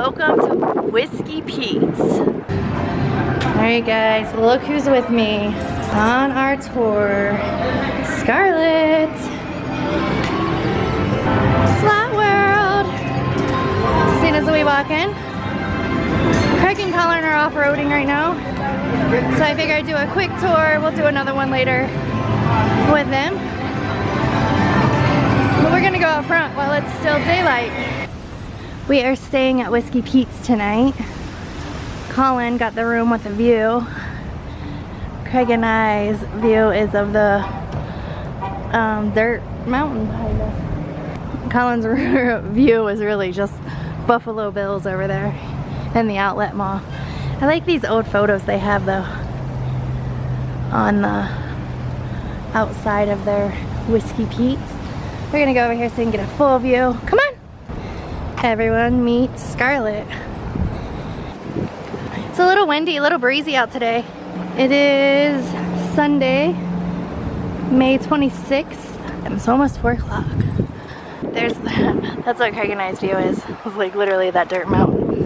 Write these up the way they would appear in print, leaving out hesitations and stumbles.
welcome to Whiskey Pete's. Alright guys, look who's with me on our tour. Scarlett. Slot World. As soon as we walk in. Craig and Colin are off-roading right now. So I figured I'd do a quick tour. We'll do another one later with them. But we're gonna go out front while it's still daylight. We are staying at Whiskey Pete's tonight. Colin got the room with a view. Craig and I's view is of the dirt mountain behind us. Colin's view is really just Buffalo Bills over there and the outlet mall. I like these old photos they have though on the outside of their Whiskey Pete's. We're gonna go over here so we can get a full view. Come on! Everyone meet Scarlett. It's a little windy, a little breezy out today. It is Sunday, May 26th. It's almost 4 o'clock. There's that's what Craig and I's view is. It's like literally that dirt mountain.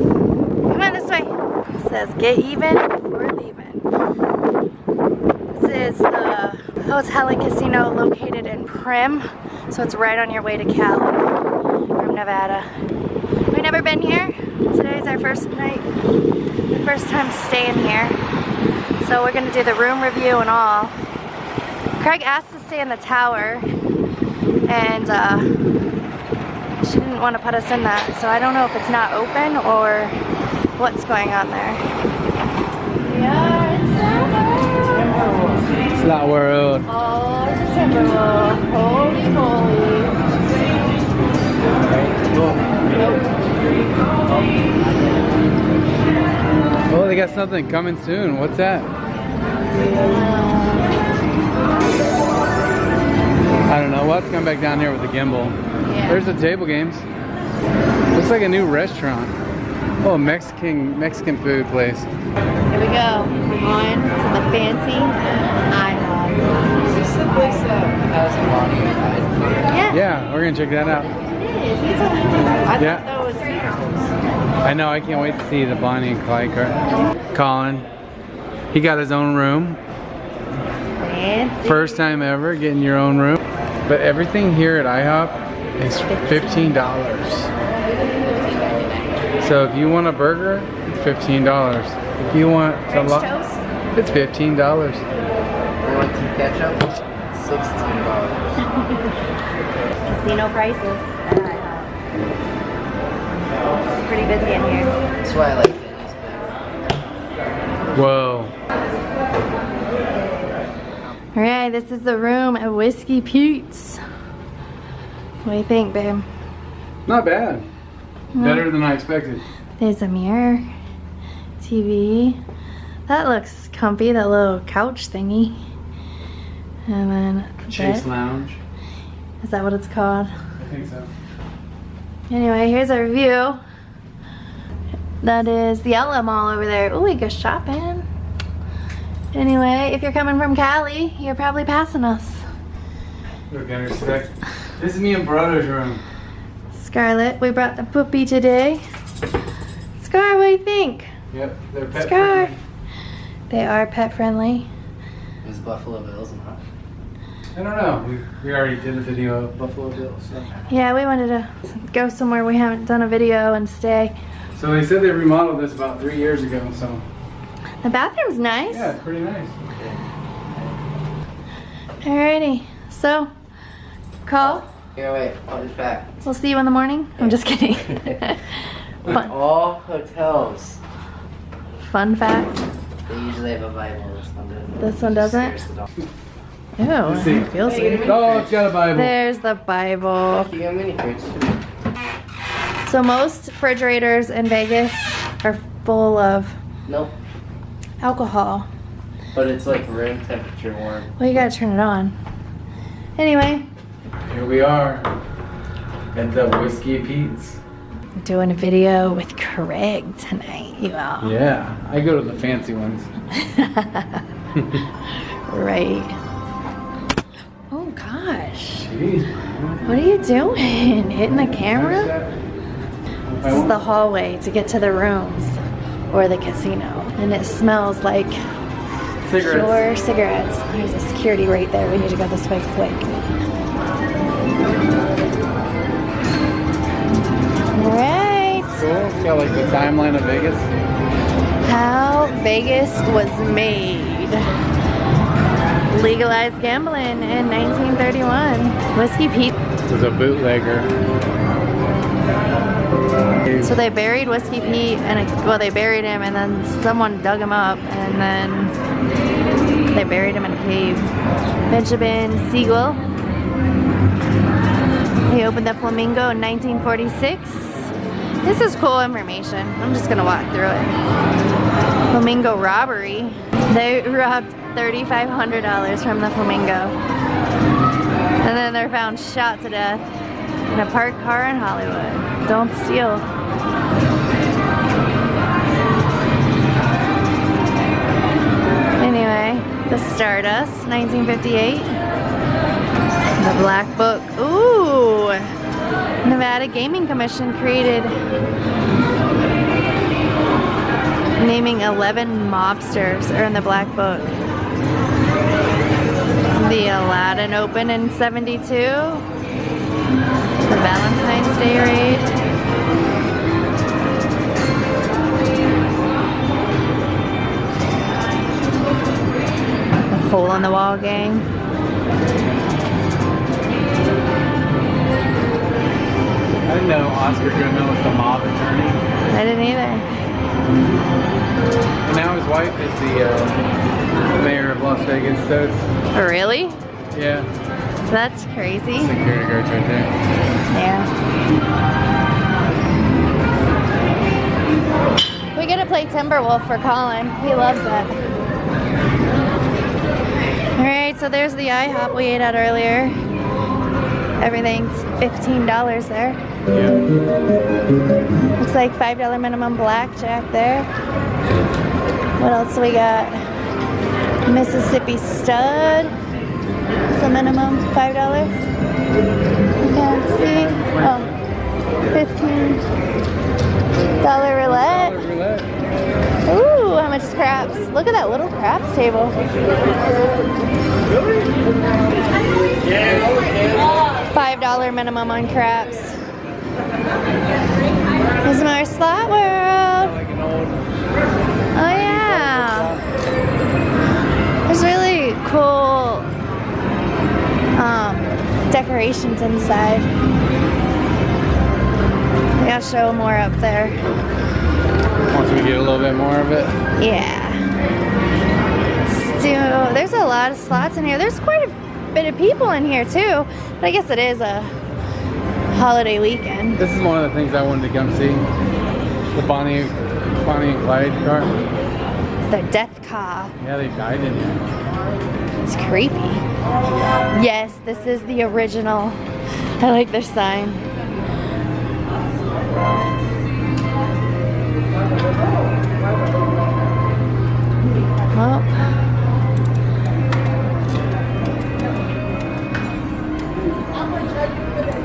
Come on this way. It says get even before leaving. This is the hotel and casino located in Primm. So it's right on your way to Cali from Nevada. We've never been here. Today's our first night, first time staying here. So we're gonna do the room review and all. Craig asked to stay in the tower and she didn't want to put us in that. So I don't know if it's not open or what's going on there. Yeah, it's Slot World. Oh, it's a Timberwolf. Holy moly. Oh, they got something coming soon. What's that? I don't know. We'll have to come back down here with the gimbal. Yeah. There's the table games. Looks like a new restaurant. Oh, Mexican food place. Here we go. We're going to the fancy IHOP. Is this the place that has Bonnie and Clyde? Yeah. Yeah, we're gonna check that out. It is. I thought that was I know, I can't wait to see the Bonnie and Clyde car. Colin, he got his own room. fancy. First time ever getting your own room. But everything here at IHOP is $15. So if you want a burger, it's $15. If you want French toast? it's $15. You want some ketchup? $16. Casino prices at IHOP. It's pretty busy in here. That's why I like Denny's better. Whoa. Alright, this is the room at Whiskey Pete's. What do you think, babe? Not bad. Better than I expected. There's a mirror, TV. That looks comfy, that little couch thingy. And then Chase bed. Lounge. Is that what it's called? I think so. Anyway, here's our view. That is the outlet mall over there. Oh, we go shopping. Anyway, if you're coming from Cali, you're probably passing us. Look at her stick. This is me and Brodo's room. Scarlett, we brought the puppy today. Scar, what do you think? Yep, they're pet Scar. friendly. They are pet friendly. Is Buffalo Bills enough? I don't know. We already did a video of Buffalo Bills. So. Yeah, we wanted to go somewhere we haven't done a video and stay. So they said they remodeled this about 3 years ago, so. The bathroom's nice. Yeah, it's pretty nice. Alrighty, so, call. Here, wait, fun fact. We'll see you in the morning. I'm just kidding. In Fun. all hotels, Fun fact. they usually have a Bible. This one doesn't? Seriously, don't. Ew, Let's see. it feels weird. Oh, it's got a Bible. There's the Bible. You got a mini fridge. So most refrigerators in Vegas are full of Nope. alcohol. But it's like room temperature warm. Well, you gotta turn it on. Anyway, Here we are at the Whiskey Pete's. I'm doing a video with Craig tonight, you all. Yeah, I go to the fancy ones. Right. Oh gosh. Jeez, man. What are you doing? Hitting the camera? This is the hallway to get to the rooms or the casino. And it smells like pure cigarettes. There's a security right there. We need to go this way quick. Alright. Cool. It's got like the timeline of Vegas. How Vegas was made. Legalized gambling in 1931. Whiskey Pete Was a bootlegger. So they buried Whiskey Pete, and well, they buried him, and then someone dug him up, and then they buried him in a cave. Benjamin Siegel. He opened the Flamingo in 1946. This is cool information. I'm just gonna walk through it. Flamingo robbery. They robbed $3,500 from the Flamingo. And then they're found shot to death in a parked car in Hollywood. Don't steal. Anyway, the Stardust, 1958. The Black Book. Ooh! Nevada Gaming Commission created, naming 11 mobsters are in the Black Book. The Aladdin Open in 72. The Valentine's Day raid. The Hole in the Wall gang. I didn't know Oscar Goodman was the mob attorney. I didn't either. And now his wife is the mayor of Las Vegas, so it's, Really? yeah, That's crazy. security guards right there. Yeah. We get to play Timberwolf for Colin. He loves that. Alright, so there's the IHOP we ate at earlier. Everything's $15 there. Yeah. Looks like $5 minimum blackjack there. What else we got? Mississippi stud. It's a minimum $5. You can't see. Oh, $15 roulette. Ooh, how much is craps? Look at that little craps table. $5 minimum on craps. There's more Slot World. Oh yeah. There's really cool decorations inside. Maybe I'll show more up there. Once we get a little bit more of it. Yeah. There's a lot of slots in here. There's quite a bit of people in here too. But I guess it is a holiday weekend. This is one of the things I wanted to come see. The Bonnie and Clyde car. The death car. Yeah, they died in here. It's creepy. Yes, this is the original. I like this sign. Oh.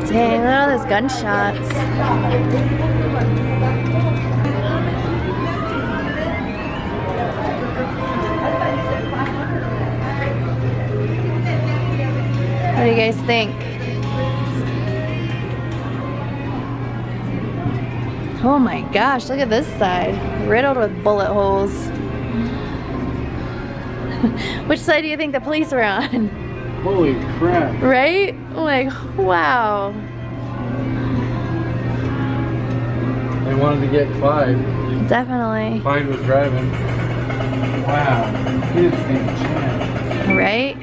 Dang, look at all those gunshots. What do you guys think? Oh my gosh, look at this side. Riddled with bullet holes. Which side do you think the police were on? Holy crap. Right? Like, wow. They wanted to get Clyde. Definitely. Clyde was driving. Wow. He didn't stand a chance. Right?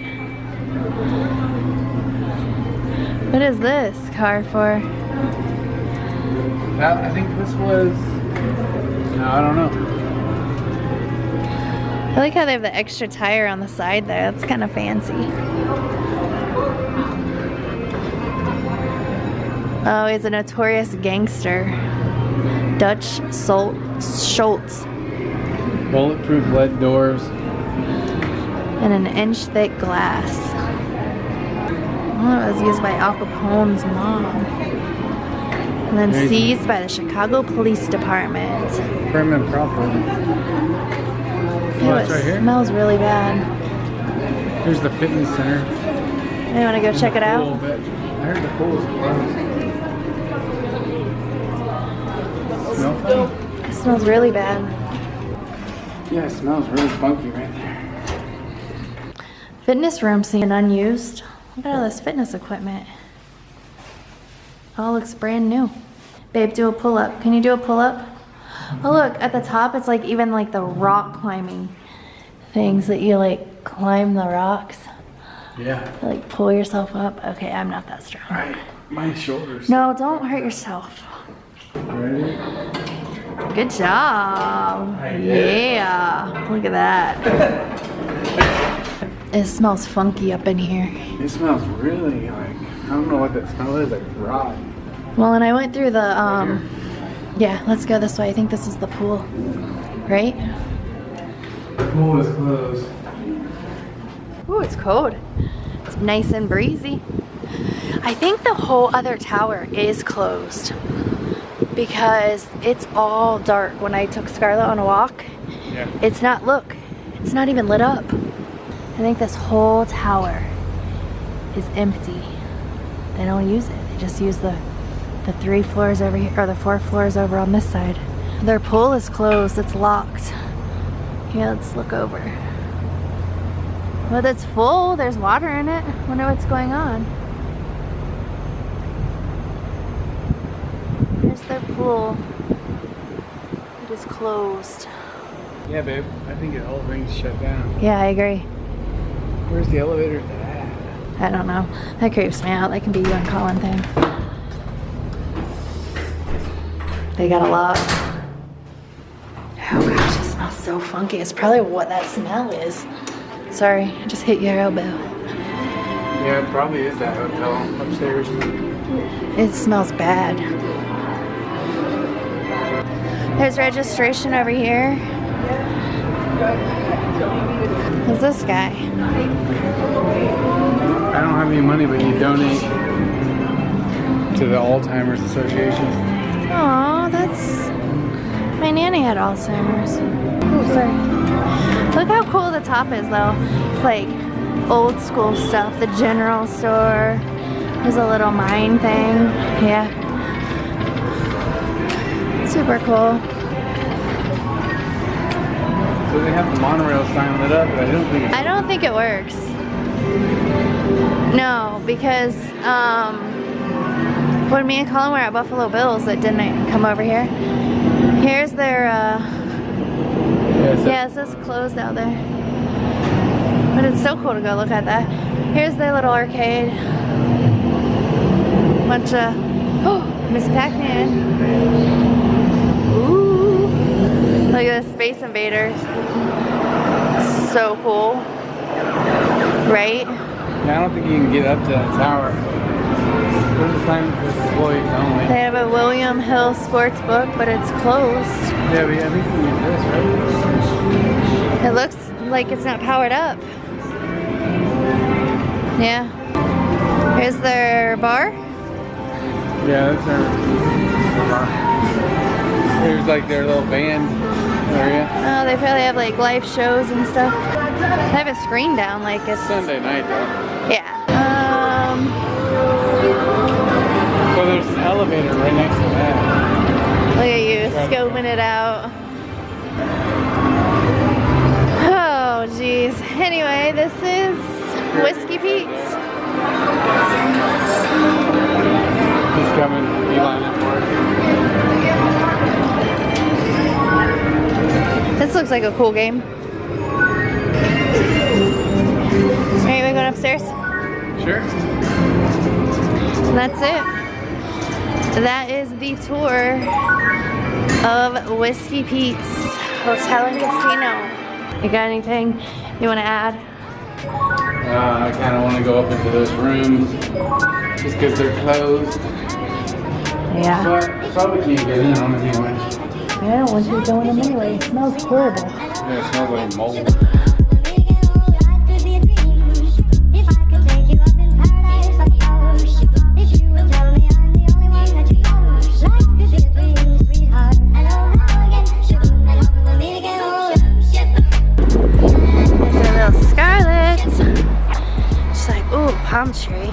What is this car for? I think this was... No, I don't know. I like how they have the extra tire on the side there. That's kind of fancy. Oh, he's a notorious gangster. Dutch Schultz. Bulletproof lead doors. And an inch thick glass. Oh, it was used by Al Capone's mom. And then Amazing. seized by the Chicago Police Department. Primm and proper. Ew, Oh, it's it right here? smells really bad. Here's the fitness center. You want to go check it Pool, out? but I heard the pool is closed. Smell funny? It smells really bad. Yeah, it smells really funky right there. Fitness room seen unused. Look at all this fitness equipment. All looks brand new. Babe, do a pull-up. Can you do a pull-up? Oh look, at the top it's like even like the rock climbing things that you like climb the rocks. Yeah. To, like pull yourself up. Okay, I'm not that strong. Alright, my shoulders. No, don't hurt yourself. Ready? Good job. I did. Yeah. Look at that. It smells funky up in here. It smells really like, I don't know what that smell is, like rot. Well, and I went through the, yeah, let's go this way. I think this is the pool, right? The pool is closed. Ooh, it's cold. It's nice and breezy. I think the whole other tower is closed because it's all dark. When I took Scarlett on a walk, Yeah. it's not, look, it's not even lit up. I think this whole tower is empty. They don't use it. They just use the 3 floors over here, or the 4 floors over on this side. Their pool is closed. It's locked. Here, let's look over. Well, it's full. There's water in it. Wonder what's going on. Here's their pool. It is closed. Yeah, babe. I think the whole thing's shut down. Yeah, I agree. Where's the elevator at? I don't know. That creeps me out. That can be you and Colin thing. They got a lock. Oh gosh, it smells so funky. It's probably what that smell is. Sorry, I just hit your elbow. Yeah, it probably is that hotel upstairs. It smells bad. There's registration over here. Who's this guy? I don't have any money, but you donate to the Alzheimer's Association. Aw, that's... My nanny had Alzheimer's. Oh, sorry. Look how cool the top is, though. It's like old school stuff. The general store. There's a little mine thing. Yeah. Super cool. So they have the monorail sign lit up, but I don't think it works. No, because when me and Colin were at Buffalo Bills, it didn't come over here. Here's their, yeah, it says closed out there. But it's so cool to go look at that. Here's their little arcade. Bunch of, oh, Miss Pac-Man. Ooh. Look at the Space Invaders. So cool. Right? Yeah, I don't think you can get up to that tower. There's a sign that says employees only. They have a William Hill sports book, but it's closed. Yeah, but I think you can use this, right? It looks like it's not powered up. Yeah. Here's their bar. Yeah, that's their bar. Here's like their little band area. Oh, they probably have like live shows and stuff. They have a screen down like it's... Sunday night though. Yeah. Well, there's an elevator right next to that. Look at you scoping it out. Oh, geez. Anyway, this is Whiskey Pete's. He's coming. He lined up for it. This looks like a cool game. Alright, we going upstairs? Sure. And that's it. That is the tour of Whiskey Pete's Hotel and Casino. You got anything you want to add? I kind of want to go up into those rooms just because they're closed. Yeah. But I probably can't get in on it anyway. I don't want you to go in them anyway. It smells horrible. Yeah, it smells like mold. little Scarlett. She's like, ooh, palm tree.